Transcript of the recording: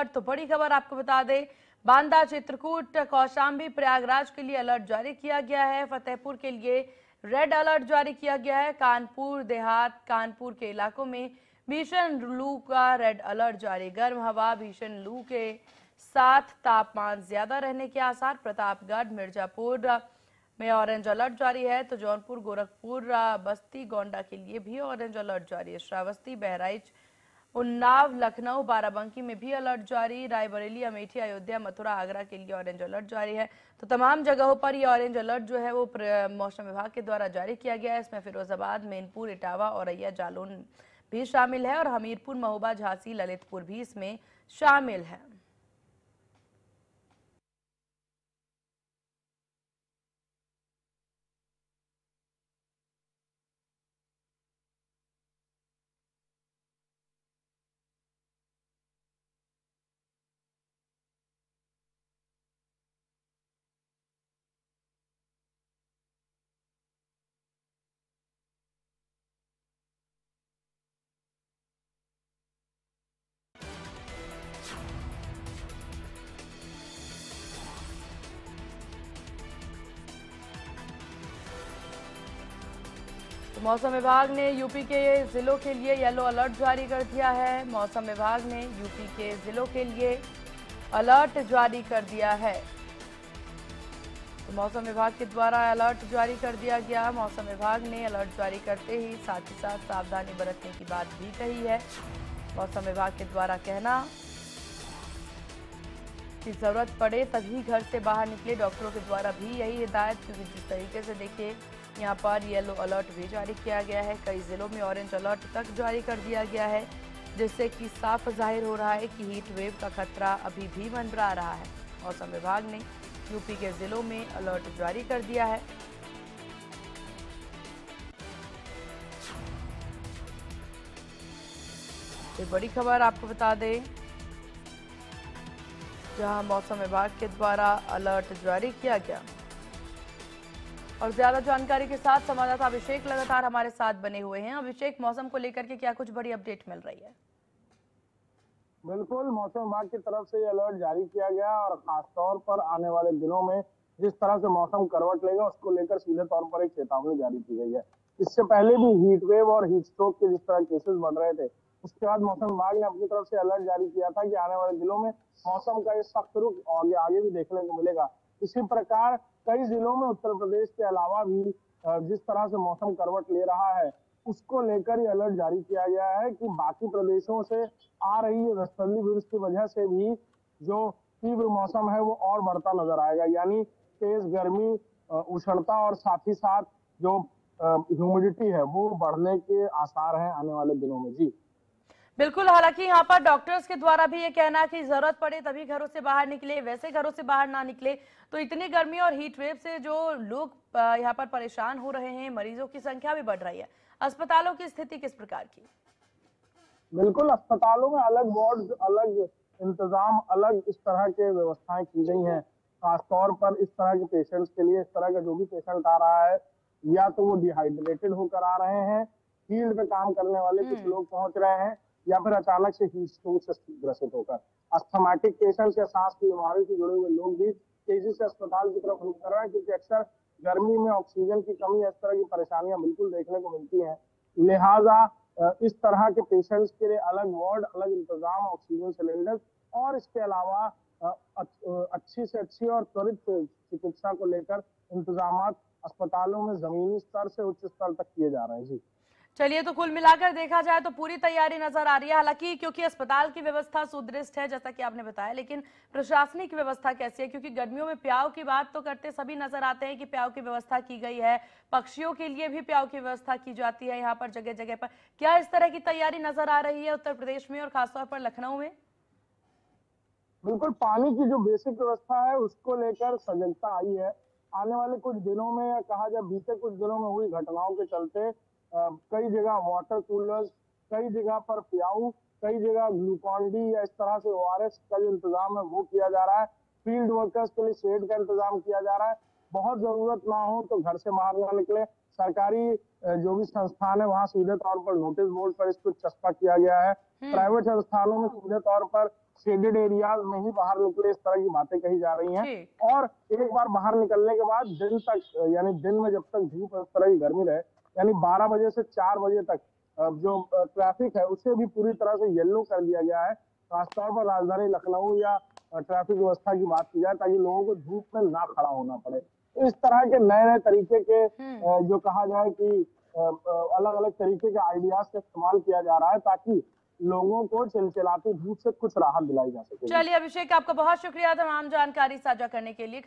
तो बड़ी खबर आपको बता दें, बांदा, चित्रकूट, कौशाम्बी, प्रयागराज के लिए अलर्ट जारी किया गया है। फतेहपुर के लिए रेड अलर्ट जारी किया गया है। कानपुर देहात, कानपुर के इलाकों में भीषण लू का रेड अलर्ट जारी। गर्म हवा, भीषण लू के साथ तापमान ज्यादा रहने के आसार। प्रतापगढ़, मिर्जापुर में ऑरेंज अलर्ट जारी है, तो जौनपुर, गोरखपुर, बस्ती, गोंडा के लिए भी ऑरेंज अलर्ट जारी है। श्रावस्ती, बहराइच, उन्नाव, लखनऊ, बाराबंकी में भी अलर्ट जारी। रायबरेली, अमेठी, अयोध्या, मथुरा, आगरा के लिए ऑरेंज अलर्ट जारी है। तो तमाम जगहों पर ये ऑरेंज अलर्ट जो है वो मौसम विभाग के द्वारा जारी किया गया है। इसमें फिरोजाबाद, मैनपुर, इटावा, औरैया, जालौन भी शामिल है और हमीरपुर, महोबा, झांसी, ललितपुर भी इसमें शामिल है। मौसम विभाग ने यूपी के जिलों के लिए येलो अलर्ट जारी कर दिया है। मौसम विभाग ने यूपी के जिलों के लिए अलर्ट जारी कर दिया है। तो मौसम विभाग के द्वारा अलर्ट जारी कर दिया गया। मौसम विभाग ने अलर्ट जारी करते ही साथ सावधानी बरतने की बात भी कही है। मौसम विभाग के द्वारा कहना कि जरूरत पड़े तभी घर से बाहर निकले। डॉक्टरों के द्वारा भी यही हिदायत, क्योंकि जिस तरीके से देखिए यहाँ पर येलो अलर्ट भी जारी किया गया है, कई जिलों में ऑरेंज अलर्ट तक जारी कर दिया गया है, जिससे कि साफ जाहिर हो रहा है कि हीट वेव का खतरा अभी भी मंडरा रहा है। मौसम विभाग ने यूपी के जिलों में अलर्ट जारी कर दिया है। ये बड़ी खबर आपको बता दें, जहां मौसम विभाग के द्वारा अलर्ट जारी किया गया। और ज्यादा जानकारी के साथ संवाददाता अभिषेक लगातार हमारे साथ बने हुए हैं। अभिषेक, मौसम को लेकर के क्या कुछ बड़ी अपडेट मिल रही है? बिल्कुल, मौसम विभाग की तरफ से अलर्ट जारी किया गया और खासतौर पर आने वाले दिनों में जिस तरह से मौसम करवट लेगा उसको लेकर सीधे तौर पर एक चेतावनी जारी की गई है। इससे पहले भी हीट वेव और हीट स्ट्रोक के जिस तरह केसेस बढ़ रहे थे, उसके बाद मौसम विभाग ने अपनी तरफ से अलर्ट जारी किया था कि आने वाले दिनों में मौसम का ये सख्त रुख आगे भी देखने को मिलेगा। इसी प्रकार कई जिलों में उत्तर प्रदेश के अलावा भी जिस तरह से मौसम करवट ले रहा है, उसको लेकर ये अलर्ट जारी किया गया है कि बाकी प्रदेशों से आ रही है वेस्टर्ली विंड्स की वजह से भी जो तीव्र मौसम है वो और बढ़ता नजर आएगा। यानी तेज गर्मी, उष्णता और साथ ही साथ जो ह्यूमिडिटी है वो बढ़ने के आसार हैं आने वाले दिनों में। जी बिल्कुल, हालांकि यहाँ पर डॉक्टर्स के द्वारा भी ये कहना कि जरूरत पड़े तभी घरों से बाहर निकले, वैसे घरों से बाहर ना निकले। तो इतनी गर्मी और हीट वेव से जो लोग यहाँ पर परेशान हो रहे हैं, मरीजों की संख्या भी बढ़ रही है। अस्पतालों की स्थिति किस प्रकार की? बिल्कुल, अस्पतालों में अलग वार्ड, अलग इंतजाम, अलग इस तरह के व्यवस्थाएं की गई हैं। खासतौर पर इस तरह के पेशेंट्स के लिए, इस तरह का जो भी पेशेंट आ रहा है, या तो वो डिहाइड्रेटेड होकर आ रहे हैं, फील्ड में काम करने वाले कुछ लोग पहुंच रहे हैं, या फिर अचानक से हीट स्ट्रोक से ग्रसित होकर अस्थमाटिक पेशेंट्स या सांस की बीमारी से जुड़े हुए लोग भी तेजी से अस्पताल की तरफ रुख कर रहे हैं, क्योंकि अक्सर गर्मी में ऑक्सीजन की कमी, इस तरह की परेशानियां बिल्कुल देखने को मिलती हैं। लिहाजा इस तरह के पेशेंट्स के लिए अलग वार्ड, अलग इंतजाम, ऑक्सीजन सिलेंडर और इसके अलावा अच्छी से अच्छी और त्वरित चिकित्सा को लेकर इंतजाम अस्पतालों में जमीनी स्तर से उच्च स्तर तक किए जा रहे हैं। जी चलिए, तो कुल मिलाकर देखा जाए तो पूरी तैयारी नजर आ रही है। हालांकि क्योंकि अस्पताल की व्यवस्था सुदृढ़ है जैसा कि आपने बताया, लेकिन प्रशासनिक व्यवस्था कैसी है? क्योंकि गर्मियों में प्याव की बात तो करते सभी नजर आते हैं कि प्याव की व्यवस्था की गई है, पक्षियों के लिए भी प्याव की व्यवस्था की जाती है यहाँ पर जगह जगह पर। क्या इस तरह की तैयारी नजर आ रही है उत्तर प्रदेश में और खासतौर पर लखनऊ में? बिल्कुल, पानी की जो बेसिक व्यवस्था है उसको लेकर सजगता आई है। आने वाले कुछ दिनों में, या कहा जाए बीते कुछ दिनों में हुई घटनाओं के चलते कई जगह वाटर कूलर्स, कई जगह पर प्याऊ, कई जगह ग्लूकॉन डी या इस तरह से ओआरएस का जो इंतजाम है वो किया जा रहा है। फील्ड वर्कर्स के लिए शेड का इंतजाम किया जा रहा है। बहुत जरूरत ना हो तो घर से बाहर ना निकले। सरकारी जो भी संस्थान है वहां सीधे तौर पर नोटिस बोर्ड पर इसको चस्पा किया गया है। प्राइवेट संस्थानों में सीधे तौर पर शेडेड एरिया में ही बाहर निकले, इस तरह की बातें कही जा रही हैं। ठीक। और एक बार बाहर निकलने के बाद दिन तक, यानी दिन में जब तक धूप इस तरह की गर्मी रहे, यानी 12 बजे से 4 बजे तक जो ट्रैफिक है उसे भी पूरी तरह से येलो कर दिया गया है। खासतौर पर राजधानी लखनऊ या ट्रैफिक व्यवस्था की बात की जाए, ताकि लोगों को धूप में ना खड़ा होना पड़े। तो इस तरह के नए-नए तरीके के जो कहा जाए कि अलग-अलग तरीके के आइडियाज का इस्तेमाल किया जा रहा है, ताकि लोगों को चिलचिलाती धूप से कुछ राहत दिलाई जा सके। चलिए अभिषेक, आपका बहुत शुक्रिया तमाम जानकारी साझा करने के लिए।